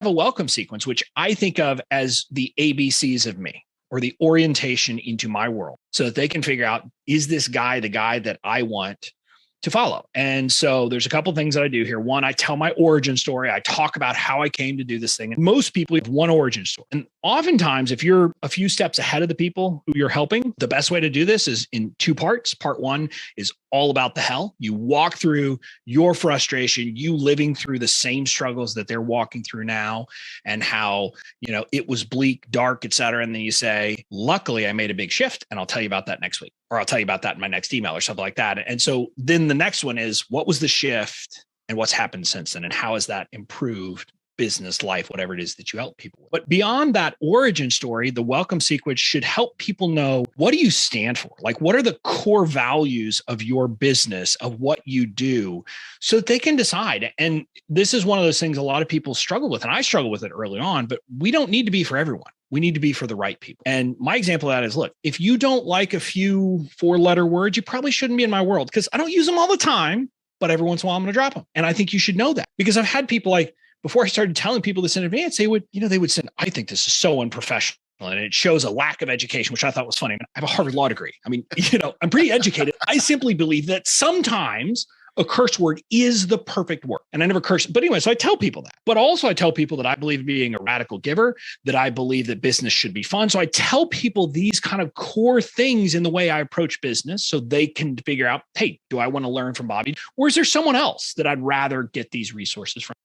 a welcome sequence, which I think of as the ABCs of me, or the orientation into my world, so that they can figure out, is this guy the guy that I want to follow? And so there's a couple of things that I do here. One, I tell my origin story. I talk about how I came to do this thing. And most people have one origin story. And oftentimes, if you're a few steps ahead of the people who you're helping, the best way to do this is in two parts. Part one is all about the hell. You walk through your frustration, you living through the same struggles that they're walking through now, and how, it was bleak, dark, et cetera. And then you say, luckily I made a big shift, and I'll tell you about that next week, or I'll tell you about that in my next email or something like that. And so then the next one is, what was the shift and what's happened since then? And how has that improved business, life, whatever it is that you help people with? But beyond that origin story, the welcome sequence should help people know, what do you stand for? Like, what are the core values of your business, of what you do, so that they can decide. And this is one of those things a lot of people struggle with, and I struggle with it early on, but we don't need to be for everyone. We need to be for the right people. And my example of that is, look, if you don't like a few 4-letter words, you probably shouldn't be in my world, because I don't use them all the time, but every once in a while I'm going to drop them. And I think you should know that, because I've had people, like, before I started telling people this in advance, they would say, I think this is so unprofessional, and it shows a lack of education, which I thought was funny. I have a Harvard law degree. I mean, I'm pretty educated. I simply believe that sometimes a curse word is the perfect word. And I never curse. But anyway, so I tell people that. But also I tell people that I believe in being a radical giver, that I believe that business should be fun. So I tell people these kind of core things in the way I approach business, so they can figure out, hey, do I want to learn from Bobby? Or is there someone else that I'd rather get these resources from?